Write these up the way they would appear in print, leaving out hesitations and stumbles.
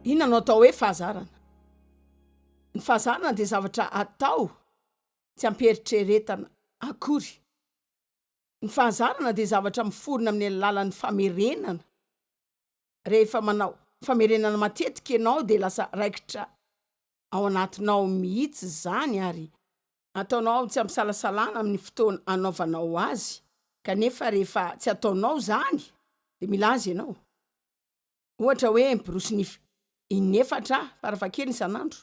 Inona no atao hoe fahazarana? Ny fahazarana dia zavatra atao tsy ampieritrretana akory. Ny fahazarana dia zavatra miforona amin'ny alalan'ny famerenana. Rehefa manao famerenana matetika ianao dia lasa raikitra ao anatinao mihitsy zany ary ataonao tsy amsalasalana amin'ny fotoana anaovanao azy. Kanefa rehefa tsy ataonao zany dia milaza ianao. Ohatra hoe miborosy nify inefatra farafahakeliny isan'andro.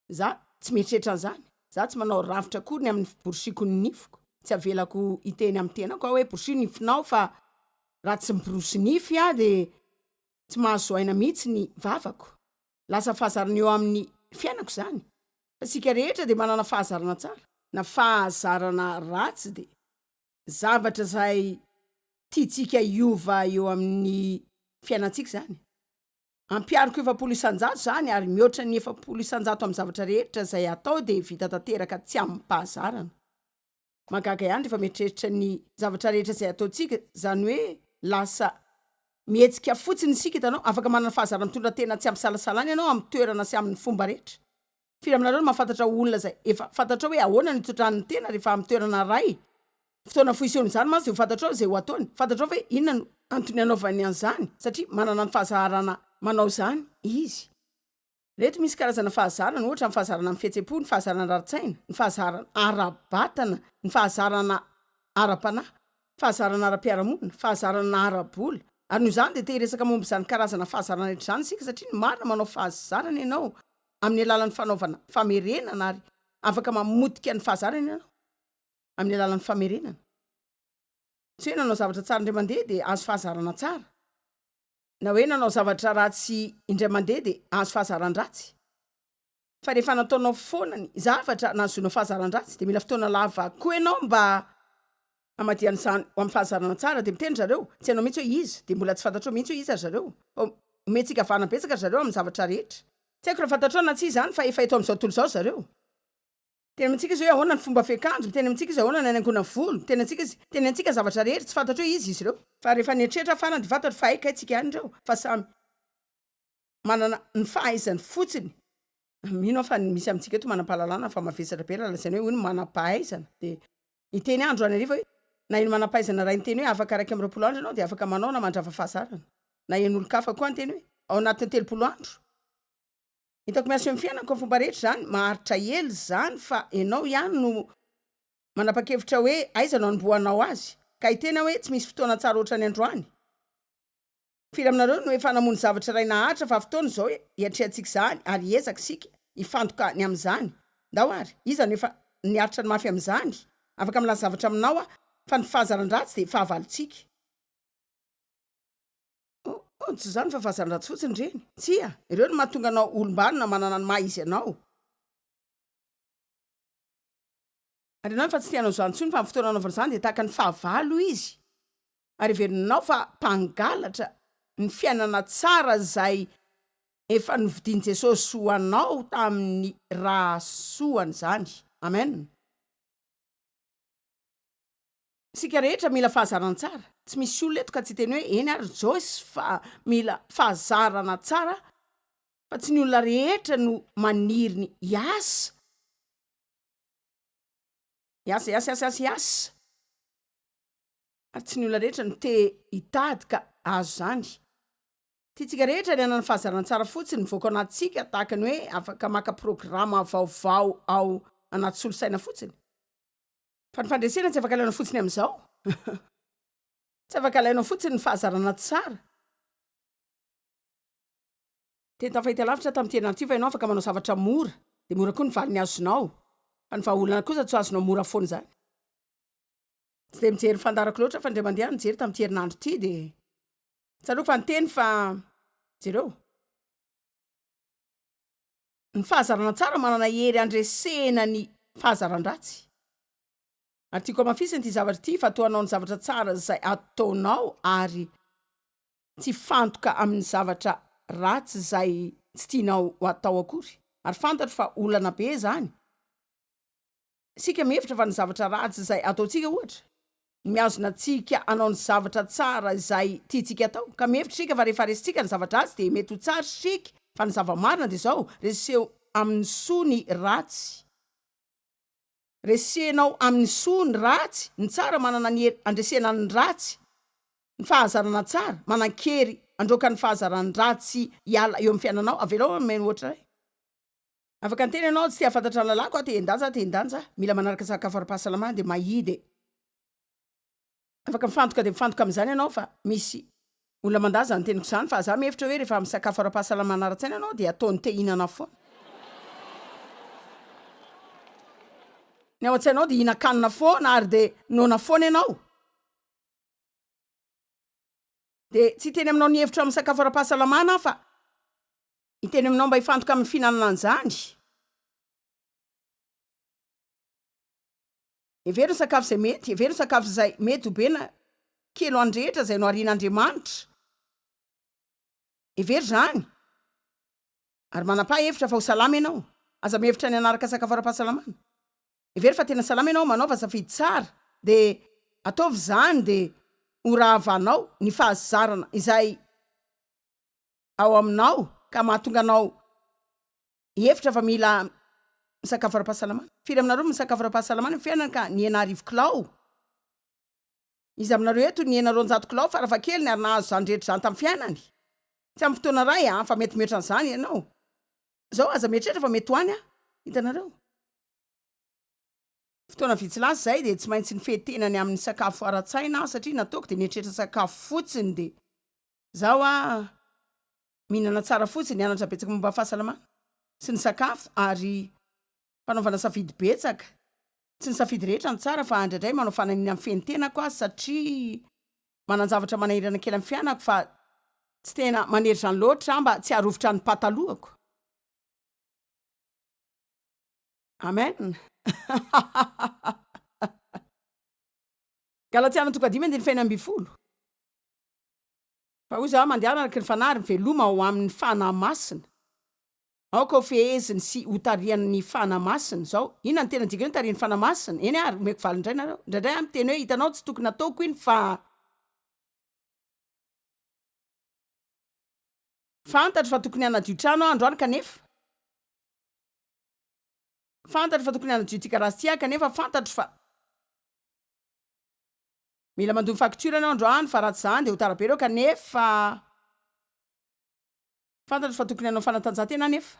Za tsy mieritreritra an'izany. Za tsy manao ravitra akory ny amin'ny borosiko ny nifiko. Tsy avelako iteny amin'ny tenako hoe borosy nifinao fa raha tsy miborosy nify dia tsy mahazo aina mihitsy ny vavako. Lasa fahazarana eo amin'ny fiainako zany. Sika rehetra dia manana fahazarana tsara. Na fahazarana ratsy dia zavatra izay tiantsika hiova eo amin'ny fiainantsika zany. Ampiariko 700 isan-jato zany ary mihoatra ny 700 isan-jato amin'ny zavatra rehetra izay atao dia vita tanteraka tsy amin'ny fahazarana. Magaga ihany rehefa mieritreritra ny zavatra rehetra izay ataontsika, zany hoe lasa mihetsika fotsiny isika hitanao, afaka manana fahazarana mitondra tena tsy amsalasalana ianao amin'ny toerana sy amin'ny fomba rehetra. Firy aminareo no mahafantatra olona izay efa fantatra hoe ahoana ny itondran'ny tena rehefa amin'ny toerana iray. Fotoana foiseon'izany mantsy dia fantatrao izay ho ataony. Fantatrao hoe inona no antony anaovany an'izany satria manana ny fahazarana manao zany izy. Reto misy karazana fahazarana, ohatra ny fahazarana amin'ny fihetsem-po, ny fahazarana ara-tsaina, ny fahazarana ara-batana, ny fahazarana ara-panahy, fahazarana ara-piarahamonina, fahazarana ara-bola. Ary noho izany dia te hiresaka momba izany karazana fahazarana rehetra izany isika satria ny marina manao fahazarana ianao amin'ny alalan'ny fanaovana famerenana ary afaka mamotika ny fahazarana ianao amin'ny alalan'ny famerenana. Tsy hoe nanao zavatra tsara indray mandeha dia azo fahazarana tsara. Na hoe nanao zavatra ratsy indray mandeha dia azo fahazaran-dratsy. Fa rehefa nataonao foana ny zavatra nahazoanao fahazaran-dratsy dia mila fotoana lava koa ianao mba hamadiana izany ho amin'ny fahazarana tsara. Dia miteny zareo tsy hainao mihitsy hoe izy dia mbola tsy fantatrao mihitsy hoe iza zareo. Omentsika vanabetsaka zareo amin'ny zavatra rehetra. Tsy haiko raha fantatrao na tsy izany fa efa eto amin'izao tontolo izao zareo. Teny amintsika izy hoe ahoana ny fomba fiakanjo, teny amintsika izy ahoana ny hanaingona volo, teny antsika zavatra rehetra tsy fantatro hoe izy ireo. Fa rehefa nieritreritra fana dia fantatro fa aika itsika ihany ireo fa samy manana ny fahaizany fotsiny. Mino aho fa misy amintsika eto manam-pahalalana fa mavesatra be raha lazaina hoe ony manam-pahaizana. Dia iteny andro any ariva hoe na ino manam-pahaizana raha inteny hoe afaka 120 andro ianao dia afaka manao na mandrava fahazarana. Na en'olo-kafa koa anteny hoe ao anatin'ny 30 andro. Hitako miasa amin'ny fiainako fomba rehetra zany, maharitra ely zany fa ianao ihany no manapa-kevitra hoe aiza no anombohanao azy. Ka hitena hoe tsy misy fotoana tsara ohatra ny androany. Firy aminareo no efa namono zavatra iray nahatra fa fotoana izao hoe hiatrehantsika izany ary hiezaka isika hifantoka ny amin'izany. Ndao ary, iza no efa niaritra ny mafy amin'izany. Afaka milaza zavatra aminao fa ny fahazaran-dratsy dia fahavalontsika. Tsy zany fa fahazaran-dratsy fotsiny ireny. Tsia, ireo no mahatonga anao olombanona manana ny maha izy ianao. Ary ianao fa tsy tianao izany intsony fa amin'ny fotoana anaovana izany dia tahaka ny fahavalo izy. Ary heverinao fa mpangalatra ny fiainana tsara izay efa novidian'i Jesosy ho anao tamin'ny rahasoany izany. Amen. Sika rehetra mila fahazarana tsara. Tsy misy olona eto ka tsy teny hoe eny ary Joyce fa mila fahazarana tsara fa tsy ny olona rehetra no maniry ny hiasa. Ary tsy ny olona rehetra no te hitady ka azo zany. Tiantsika rehetra ny hanana fahazarana tsara fotsiny mivoaka ao anatintsika tahaka ny hoe afaka maka programa vaovao ao anaty solosaina fotsiny. Fa ny fandresena tsy afaka alainao fotsiny amin'izao. Tsy afaka alainao fotsiny ny fahazarana tsara. Teny tafahitalavitra tamin'ny teny anty fa ianao afaka manao zavatra mora dia mora koa ny valiny azonao. Fa ny vahaolana kosa tsy azonao mora foana izany. Tsy dia mijery fandarako loatra fa indray mandeha mijery tamin'ny herinandro ity dia tsaroako fa nyteny fa jereo. Ny fahazarana tsara manana hery andresena ny fahazaran-dratsy. Ary tiako amafisany ity zavatra ity fa atoanao ny zavatra tsara izay ataonao ary tsy fantoka amin'ny zavatra ratsy izay tsy tianao ho atao akory. Ary fantatro fa olana be zany. Sika mihevitra fa ny zavatra ratsy izay ataontsika ohatra miazona antsika anao ny zavatra tsara izay tiantsika atao. Ka mihevitra sika fa rehefa resitsika ny zavatra ratsy dia mety ho tsara sika Fa ny zava-marina dia zao, reseho amin'ny soa ny ratsy. Resenao amin'ny soa ny ratsy, ny tsara manana ny hery andresena ny ratsy. Ny fahazarana tsara manan-kery androka ny fahazarany ratsy hiala eo amin'ny fiainanao. Avelao meno ohatra ray. Afaka anteny ianao tsy tia fantatra ny lalako te-ndanja, mila manaraka sakafo ara-pahasalamana dia mahidy. Afaka mifantoka dia mifantoka amin'izany ianao fa misy olona mandaza ny teniko izany fa za mihevitra hoe rehefa misakafo ara-pahasalamana ara-tsaina ianao dia ataony te hihinana foana. Ny ao an-tsainao dia hihinan-kanina foana ary dia noana foana ianao. Dia tsy teny aminao ny hevitra amin'ny sakafo ara-pahasalamana fa hiteny aminao mba hifantoka amin'ny fihinanana an'izany. Hevery ny sakafo izay mety, hevery ny sakafo izay mety ho bena kely ho andrehetra izay no arian'Andriamanitra. Hevery zany. Ary manapa-hevitra fa ho salama ianao. Aza mihevitra ny anaraka sakafo ara-pahasalamana. Hevery fa tena salama ianao, manaova safidy tsara dia ataovy zany dia oravanao ny fahazarana izay ao aminao ka mahatonga anao hevitra fa mila misakafo ara-pahasalamana. Firy aminareo misakafo ara-pahasalamana fiainana ka ny 9 kilao. Izy aminareo eto ny 900 kilao farafakely ny ary nahazo zany rehetra zany tamin'ny fiainany. Tsy amin'ny fotoana ray fa mety mihoatra an'izany ianao. Zao aza mieritreritra fa mety ho any hitanareo. Fotoana vitsy lasa zay dia tsy maintsy ny fetenany amin'ny sakafo ara-tsaina satria nataoko dia nieritreritra sakafo fotsiny dia zao mihinana tsara fotsiny, nianatra betsaka momba fahasalamana sy ny sakafo ary fanaovana safidy betsaka. Tsy ny safidy rehetra ny tsara fa indraindray manao fananiana amin'ny fenitenako satria manan-javatra manahirana kely amin'ny fiainako fa tsy tena manery zany loatra mba tsy harovitra ny patalohako. Amen. Galatiana 5:20. Fa hoy za mandeha araka ny fanary veloma ao amin'ny fanamasina. Aoko feheziny sy hotarian'ny fanamasina zao. Inona ny tena dikany tarian'ny fanamasina? Eny ary meko valy indray nareo. Indraindray amin'ny teny hoe hitanao tsy tokony ataoko iny fa fantatra fa tokony hanadio trano androany kanefa. Fantatra fa tokony hanadio ity karaha kanefa fantatra fa mila mandomy facture anao androany fa ratsy zany dia ho tara be reo kanefa fantatra fa tokony hanao fanatanjahantena nefa.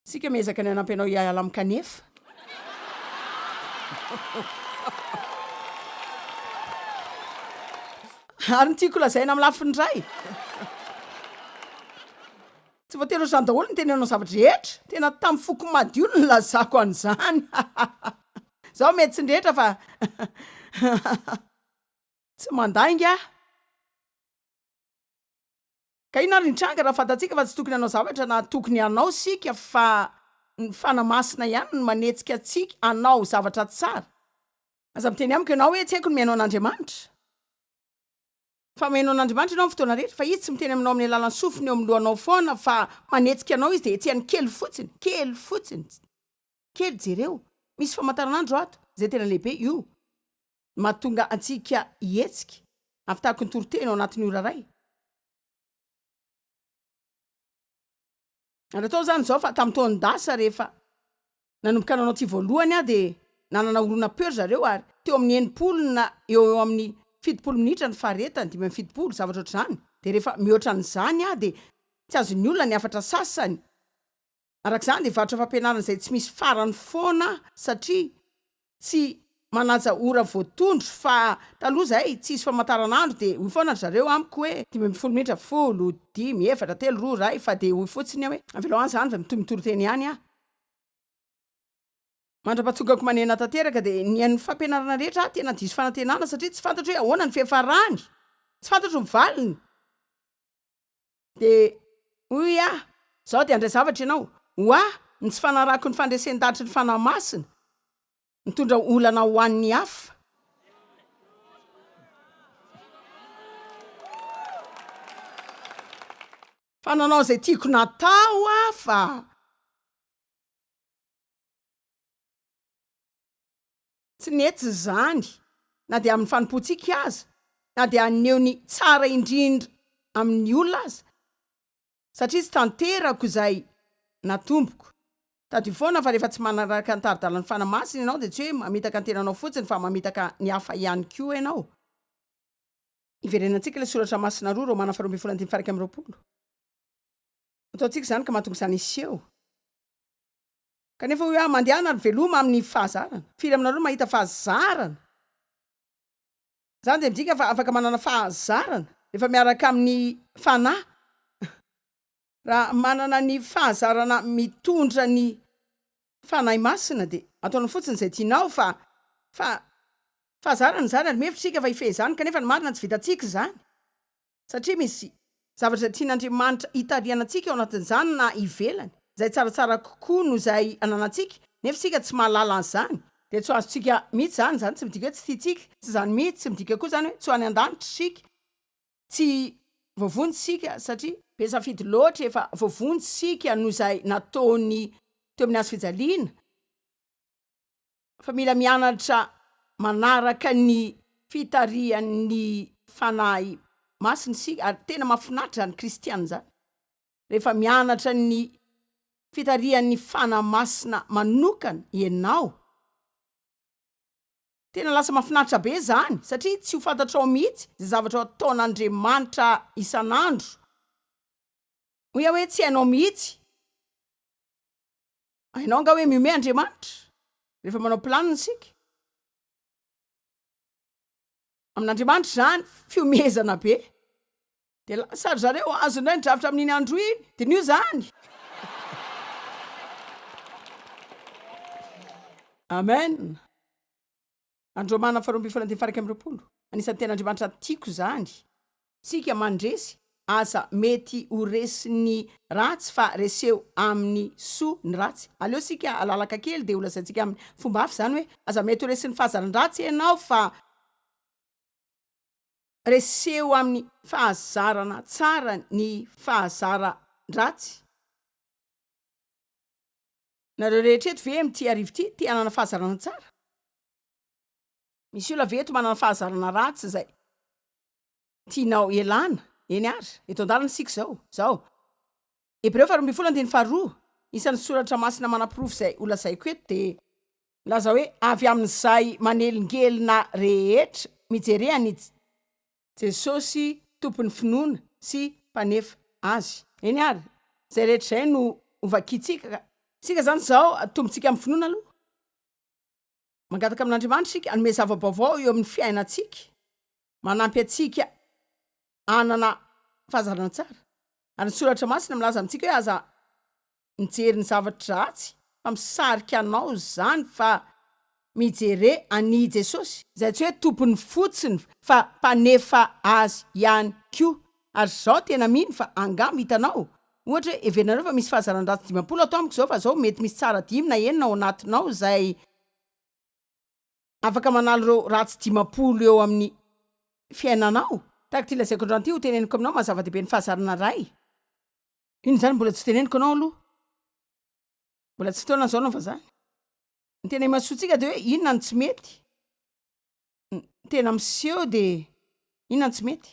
Sika miezaka ny anampy anao hiala amin'ny kanefa. Ary ny tiako lazaina amin'ny lafiny ray. Tsy voatery ho zany daholo ny teny anao zavatra rehetra. Tena tamin'ny foko madio ny lazako an'izany. Zaho mety tsy ndrehetra fa tsy mandainga. Ka ina ary nitranga raha fantatsika fa tsy tokony hanao zavatra na tokony hanao sika fa ny fanamasina ihany no manetsika antsika hanao zavatra tsara. Aza miteny amiko ianao hoe tsy haiko ny mihaino an'Andriamanitra. Fa mihaino an'Andriamanitra ianao fotoana rehetra fa izy tsy miteny aminao amin'ny alalan'ny sofiny eo amin'ny lohanao foana fa manetsika anao izy dia etsihany kely fotsiny. Kely jereo. Misy famantaranandro ato. Zay tena lehibe io. Mahatonga antsika hihetsika. Afitako ny toroteny ao anatin'ny ora ray. Atao zany zao fa tamin'ny taon'ny dasa rehefa nanomboka nanao ty voalohany dia nanana orona-peur zareo ary teo amin'ny 90 na eo amin'ny 70 minitra ny faharetany 570 zavatra ohatr'izany. Dia rehefa mihoatra an'izany dia tsy azon'ny olona ny afatra sasany. Arak'izany dia varotra fampianarana izay tsy misy farany foana satria tsy manaja ora voatondro fa taloha zahay tsisy famantaranandro dia hoy foana zareo amiko hoe 10 minitra 10, 5, 4, 3, 2 ray fa dia hoy fotsiny hoe avelao any zany fa mitoroteny ihany Mandrapahatongako manena tanteraka dia ny an'ny fampianarana rehetra tena diso fanantenana satria tsy fantatra hoe ahoana ny fiafarany. Tsy fantatra ny valiny. Dia hoy zao dia andray zavatra ianao. Ny tsy fanarako ny fandresen-datry ny fanamasina. Mitondra olana ho an'ny hafa. Fa nanao izay tiako natao fa tsy netsy zany na dia amin'ny fanompoantsika aza na dia aneho ny tsara indrindra amin'ny olona aza satria tsy tanterako izay natomboko tady foana fa rehefa tsy manaraka antaridalany fanamasina ianao dia tsy hoe mamitaka antenanao fotsiny fa mamitaka ny hafa ihany koa ianao. Iverenantsika ilay soratra masina 2 Romana 12:20. Ataontsika izany ka mahatonga izany iseho. Kanefa hoe mandehana ary veloma amin'ny fahazarana. Firy aminareo mahita fahazarana? Zany dia midika fa afaka manana fahazarana rehefa miaraka amin'ny fanahy. Raha manana ny fahazarana mitondra ny fanahy masina dia ataonao fotsiny izay tianao fa fahazarana zany ary mihevitsika fa ifehizany kanefa ny marina tsy vitantsika izany satria misy zavatra tian'Andriamanitra hitariana antsika ao anatin'izany na ivelany izay tsaratsara kokoa no izay ananantsika nefa isika tsy mahalala an'izany dia tsy azontsika mihitsy zany tsy midika hoe tsy tiantsika tsy zany mihitsy tsy midika koa zany hoe tsy ho any an-danitra sika tsy voavonjysika satria be safidy loatra efa voavonjysika no izay nataony teo amin'ny hazo fijaliana fa mila mianatra manaraka ny fitarian'ny fanahy masina isika ary tena mahafinaritra ny kristiana zany rehefa mianatra ny fitarian'ny fanahy masina manokana ianao tena lasa mahafinaritra be zany satria tsy ho fantatrao mihitsy zay zavatra ataon'Andriamanitra isan'andro hoe tsy hainao mihitsy hainao nga hoe miome Andriamanitra rehefa manao planiny isika amin'Andriamanitra zany fiomezana be dia lasa zareo azo indray nidravitra amin'iny andro iny dia nio zany. Amen. Andro Romana 12:20. Anisan'ny tena Andriamanitra tiako zany sika mandresy asa mety ho resiny ratsy fa reseo amin'ny soa ny ratsy. Aleo sika alalaka kely dia ho lazaintsika amin'ny fomba hafa zany hoe aza mety ho resiny fahazaran-dratsy ianao fa reseo amin'ny fahazarana tsara ny fahazaran-dratsy. Nareo rehetra eto ve mity arivo ty hanana fahazarana tsara? Misy olona veto manana fahazarana ratsy zay tianao elana eny ary eto an-dalana sika zao Hebreo 12:2 isan'ny soratra masina manam-pirofo zay olazaiko eto dia milaza hoe avy amin'izay manelingelina rehetra mijereny Jesosy tompony finoana sy mpanefa azy eny ary zay rehetra zay no ovakitsika sika zany zao atombotsika amin'ny finoana aloha mangataka amin'Andriamanitra sika anome zava-baovao eo amin'ny fiainantsika manampy atsika anana fahazarana tsara ary ny soratra masina milaza amintsika hoe aza mijery ny zavatra ratsy fa misarika anao zany fa mijere any Jesosy zay tsy hoe tompony fotsiny fa mpanefa azy ihany koa ary zao tena mino fa angamba hitanao ohatra hoe everinareo fa misy fahazaran-dratsy 50 atao amiko zao fa zao mety misy tsara 5 na enina ao anatinao zay afaka manalo reo ratsy 50 eo amin'ny fiainanao tahaka ty lazaiko androany ty ho teneniko aminao mazava-dehibe ny fahazarana ray. Ino zany mbola tsy teneniko anao aloha mbola tsy fotoana zao nao fa zany ny tena imasoantsika dia hoe inona ny tsy mety tena miseho dia inona ny tsy mety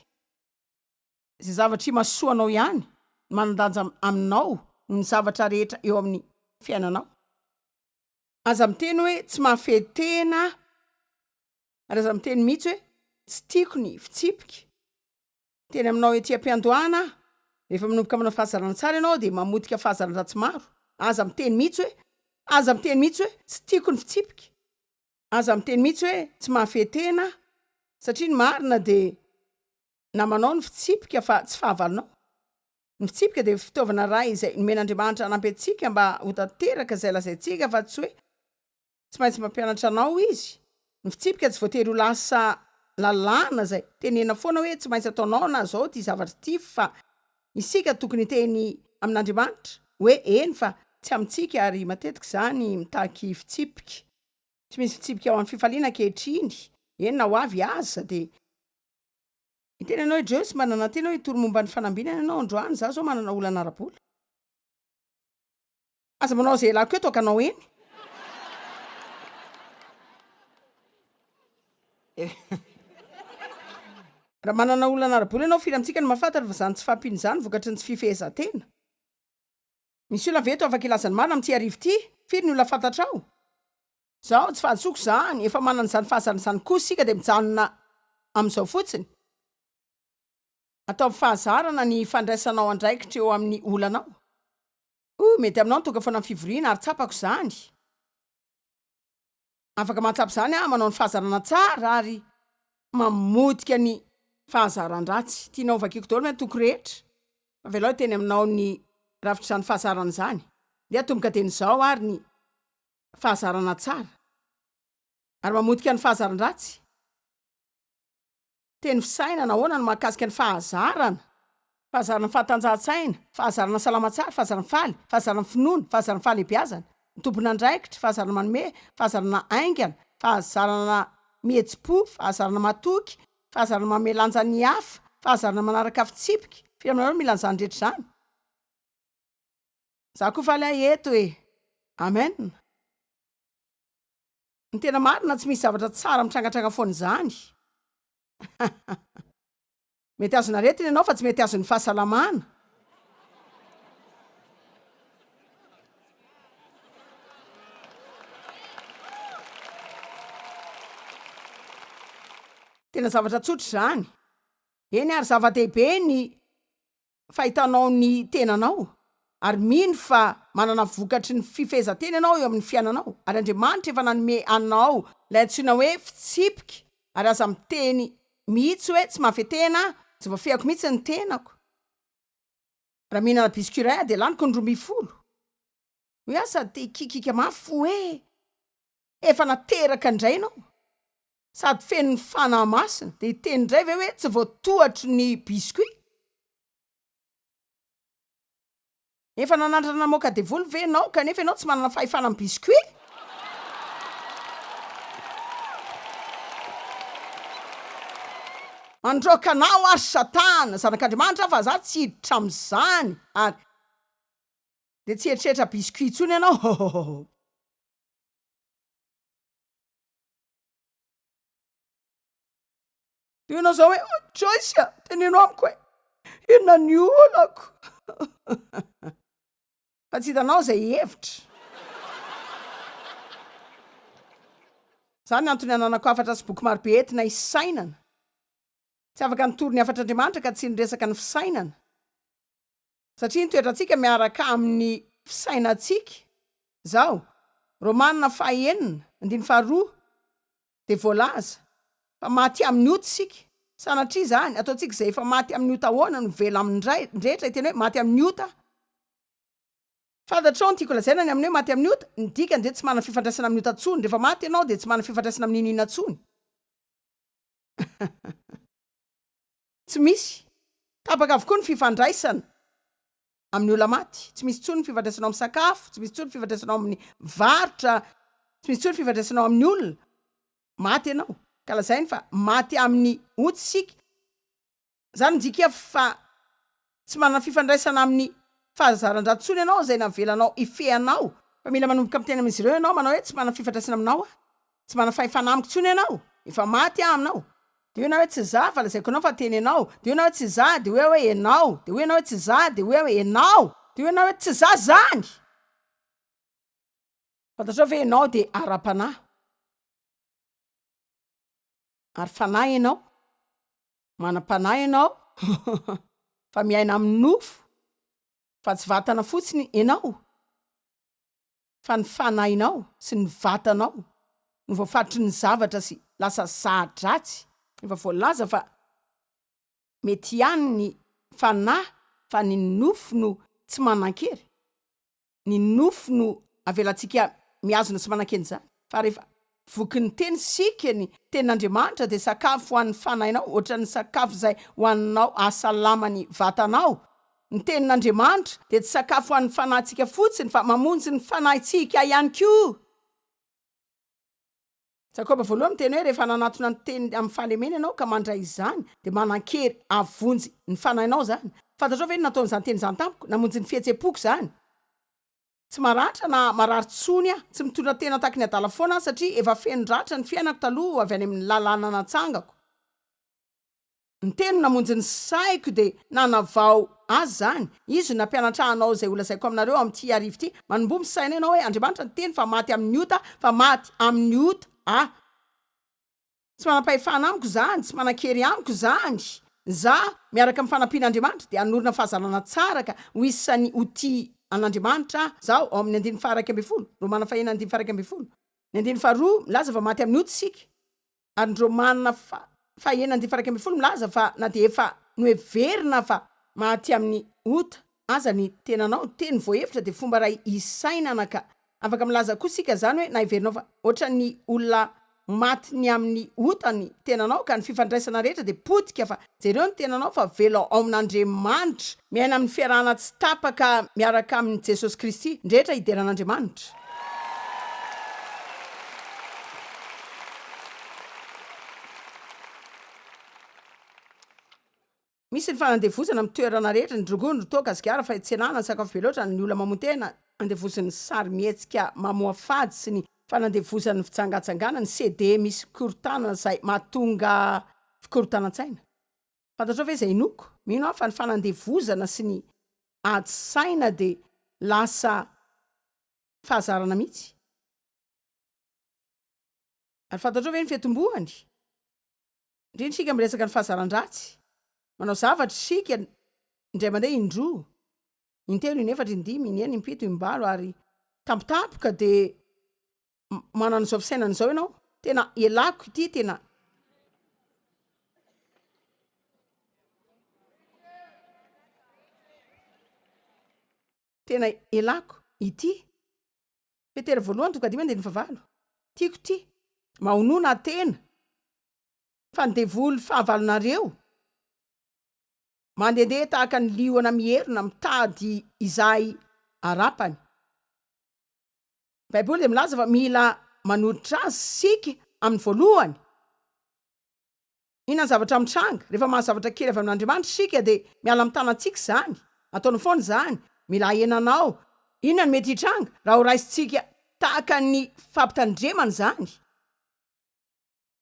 zay zavatra imasoanao ihany manandanja aminao ny zavatra rehetra eo amin'ny fiainanao. Aza miteny hoe tsy mahafetena ary aza miteny mihitsy hoe tsy tiako ny fitsipika teny aminao ety am-piandohana rehefa manomboka manao fahazarana tsara ianao dia mamotika fahazaran-dratsy maro. Aza miteny mihitsy hoe tsy tiako ny fitsipika aza miteny mihitsy hoe tsy mahafetena satria ny marina dia namanao ny fitsipika fa tsy fahavalonao. Ny fitsipika dia fitaovana ray izay nomen'Andriamanitra hanampy antsika mba ho tanteraka izay lazaintsika fa tsy hoe tsy maintsy mampianatra anao izy. Ny fitsipika tsy voatery ho lasa lalàna zay tenena foana hoe tsy maintsy ataonao na zao ty zavatra ty fa isika tokony teny amin'Andriamanitra hoe eny fa tsy amintsika ary matetika zany mitaky fitsipika tsy misy fitsipika ao amin'ny fifaliana ankehitriny eny na ho avy aza dia iteny ianao Joyce manana tena hoe toro momba ny fanambinana ianao androany za zao manana olana ara-bola aza manao zay lako eto akanao eny raha manana olana ara-bola ianao firy amintsika no mahafantatra fa zany tsy fampiny zany vokatry ny tsy fifehezan-tena. Misy olona veto afaka ilazany marina amin'ity arivo ity, firy ny olona fantatrao? Zaho tsy fahatsoko zany, efa manana zany fahazarana zany koa sika de mijanona amin'izao fotsiny. Atao fahazarana ny fandraisanao andraikitra eo amin'ny olanao. Mety aminao tonga foana amin'ny fivoriana ary tsapako zany. Afaka mahatsapa zany manao ny fahazarana tsara ary mamodika ny fahazaran-dratsy. Tianao vakiako daholo ny toko rehetra. Avelao teny aminao ny rafitra zany fahazarana zany. De atomboka teny zao ary ny fahazarana tsara. Ary mamodika ny fahazaran-dratsy. Teny fisaina nahoana no mahakasika ny fahazarana. Fahazarana fahatanjahan-tsaina, fahazarana salama tsara, fahazarana faly, fahazarana finoana, fahazarana fahalehibiazana, tompona andraikitra, fahazarana manome, fahazarana aingana, fahazarana mihetsi-po, fahazarana matoky, fahazarana mamelanja ny hafa, fahazarana manaraka fitsipika. Firy aminareo mila an'izany rehetra zany. Za koa faly eto Amen. Ny tena marina tsy misy zavatra tsara mitrangatranga foana zany. Mety azona aretina ianao fa tsy mety azon'ny fahasalamana. Tena zavatra tsotra zany. Eny ary zava-dehibe ny fahitanao ny tenanao. Ary mino fa manana vokatry ny fifehezan-tena ianao eo amin'ny fiainanao. Ary Andriamanitra efa nanome anao ilay antsoina hoe fitsipika. Ary aza miteny mihitsy hoe tsy mafetena, tsy voafehako mihitsy ny tenako. Raha mihinana biscuit iray de laniko ny 12. Hoe asa te kikika mafy hoe efa nateraka indray ianao. Sady feno ny fanahy masina de teny indray ve hoe tsy voatohatry ny biscuit. Efa nanandrana namoaka devoly ve ianao kanefa ianao tsy manana fahefana amin'ny biscuit? Mandroaka anao ary Satana, zanak'Andriamanitra fa za tsy hiditra amin'izany ary de tsy eritreritra biscuit intsony ianao. Ianao zao hoe Joyce, tenenao amiko hoe inona ny olako? Fa tsy hitanao zay hevitra. Zany antony ananako afatra sy boky maro be entina isainana. Tsy afaka nitory ny afatr'Andriamanitra ka tsy niresaka ny fisainana. Satria ny toetrantsika miaraka amin'ny fisainantsika. Zao, Romanina 9:2 de voalaza fa maty amin'ny ota sika. Sanatria zany ataontsika izay efa maty amin'ny ota ahoana no vela amin'ndrehetra iteny hoe maty amin'ny ota. Fantatrao ny tiako lazaina ny amin'ny hoe maty amin'ny ota, ny dikany de tsy manana fifandraisana amin'ny ota ntsony, rehefa maty ianao de tsy manana fifandraisana amin'ny ninina ntsony. Tsy misy. Tapaka avokoa ny fifandraisana amin'ny olona maty. Tsy misy tsony ny fifandraisanao amin'ny sakafo, tsy misy tsony ny fifandraisanao amin'ny varotra, tsy misy tsony ny fifandraisanao amin'ny olona. Maty ianao. Ka lazainy fa maty amin'ny ota sika. Zany ndika fa tsy manana fifandraisana amin'ny fahazaran-dratsy tsony ianao zay navelanao ifehanao. Fa mila manomboka amin'ny tena amin'izy ireo ianao manao hoe tsy manana fifandraisana aminao. Tsy manana fahefana amiko tsony ianao. Efa maty aminao. De hoe na hoe tsy za fa lazaiko anao fa tenenao. De hoe na hoe tsy za de hoe enao. De hoe na hoe tsy za de hoe enao. De hoe na hoe tsy za zany. Fantatrao ve enao de ara-panahy. Ary fanahy ianao. Manam-panahy ianao. Fa miaina amin'ny nofo. Fa tsy vatana fotsiny ianao. Fa ny fanahinao sy ny vatanao no voafatry ny zavatra sy lasa zahadratsy. Efa voalaza fa mety ihany ny fanahy fa ny nofo no tsy manan-kery. Ny nofo no avelantsika miazona sy manan-keny zany. Fa rehefa voky ny teny sika ny tenin'Andriamanitra de sakafo ho an'ny fanahinao, ohatra ny sakafo zay hoaninao ahasalama ny vatanao. Ny tenin'Andriamanitra de tsy sakafo ho an'ny fanahintsika fotsiny fa mamonjy ny fanahintsika ihany koa. Jakoba voalohany miteny hoe rehefa nanatona ny teny amin'ny fahalemena ianao ka mandray izany de manan-kery avonjy ny fanahinao zany. Fantatrao ve nataon'izany teny zany tamiko? Namonjy ny fihetsem-poko zany. Tsy maratra na marary tsony tsy mitondra tena taky ny adala foana satria efa feno ratra ny fiainako taloha avy any amin'ny lalàna natsangako. ny teny namonjy ny saiko de nanavao azy zany izy nampianatrahanao zay ola zaiko aminareo am'ty arivo ty manombomy saina ianao hoe Andriamanitra ny teny fa maty amin'ny ota fa maty amin'ny ota tsy manam-pahefana amiko zany tsy manan-kery amiko zany za miaraka amin'ny fanampian'Andriamanitra de anorina fahazarana tsara ka ho isan'ny oti an'Andriamanitra zao ao amin'ny 1:20 Romana 1:20 ny 1:2 milaza fa maty amin'ny ota sika ary ny Romana 1:20 milaza fa na de efa noheverina fa maty amin'ny ota aza ny tenanao teny voahevitra de fomba ray isainana ka afaka milaza koa sika zany hoe na heverinao fa ohatra ny olona maty ny amin'ny ota ny tenanao ka ny fifandraisana rehetra de potika fa jereo ny tenanao fa velo ao amin'Andriamanitra miaina amin'ny fiarahana tsy tapaka miaraka amin'ny Jesosy Kristy ndrehetra hideran'Andriamanitra. Misy ny fanandevozana amin'ny toerana rehetra ny drogondro to gasikara fa itsenana ny sakafo be loatra ny olona mamontena andevozan'ny sary mietsika mamoa fady sy ny fanandevozan'ny fitsangatsangana ny CD misy korotana zay mahatonga fikorotanan-tsaina. Fantatrao ve zay inoko? Mino aho fa ny fanandevozana sy ny adi-saina de lasa fahazarana mihitsy. Ary fantatrao ve ny fiatombohany? Indrindra sika miresaka ny fahazaran-dratsy. Manao zavatra sika indray mandeha indroa intelo inefatra indimy inenina impito imbalo ary tampotampoka de manano zao fisainana zao ianao tena elako ity tena elako ity petera voalohany tonga 5:9 tiako ty mahonona tena fandevoly fahavalonareo mandehandeha tahaka ny liona mierina mitady izay arapany. Baiboly de milaza fa mila manoditra azy sika amin'ny voalohany inona ny zavatra mitranga rehefa mahazavatra kely avy amin'Andriamanitra sika de miala amin'ny tanantsika zany ataony foana zany mila henanao inona ny mety hitranga raha ho raisitsika tahaka ny fampitandremana zany.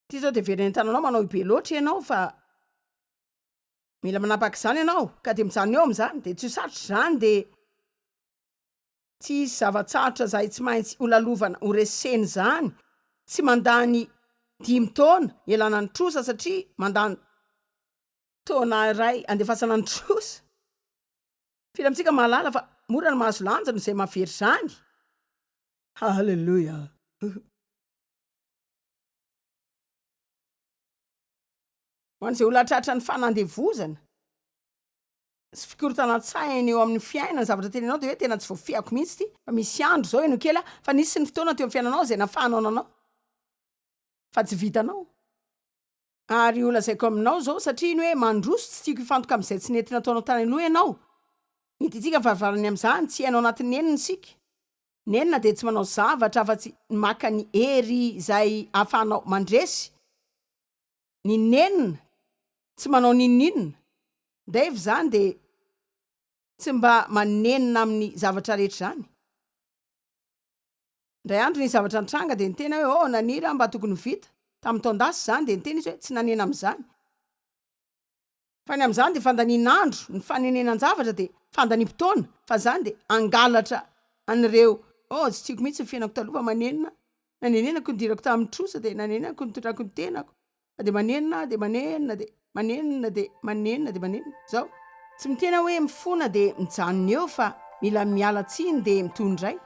Ty zao de veriny tananao manao ibe loatra ianao fa mila manapaka zany ianao ka de mijanona eo am'zany de tsy sarotra zany de tsy zavatsarotra zay tsy maintsy olalovana ho reseny zany tsy mandany 5 taona elana ny trosa satria mandany taona ray andefasana ny trosa fila amitsika mahalala fa mora ny mahazo lanjany zay mahavery zany. Halleluja. Ho an'izay olona tratra ny fanandevozana sy fikorotanan-tsaina eo amin'ny fiainana zavatra tenenao de hoe tena tsy voafiako mihitsy ty fa misy andro zao eno kely fa nisy ny fotoana teo amin'ny fiainanao zay nafahanao nanao fa tsy vitanao ary olazaiko aminao zao satria iny hoe mandroso tsy tiako hifantoka am'izay tsy nety nataonao tany aloha ianao nititsika faravarany am'zany tsy hainao anatin'ny nenina sika nenina de tsy manao zavatra afa-tsy maka ny hery zay ahafahanao mandresy ny nenina tsy manao ninninina ndayvy zany de tsy mba manenina amin'ny zavatra rehetra zany. Ndray andro ny zavatra nitranga de nitena hoe nanira mba tokony vita tamin'ny taondasy zany de niteny izy hoe tsy nanena am'zany fa ny am'zany de fandaninandro ny fanenenan-javatra de fandanimpotoana fa zany de angalatra an'ireo tsy tiako mihitsy ny fiainako taloha fa manenina nanenenako ny dirako tamin'ny trosa de nanenenako ny tondrako ny tenako de manenina de manenina de manenina de manenina de manenina zao tsy mitena hoe mifona de mijanona eo fa mila miala tsiny de mitondray.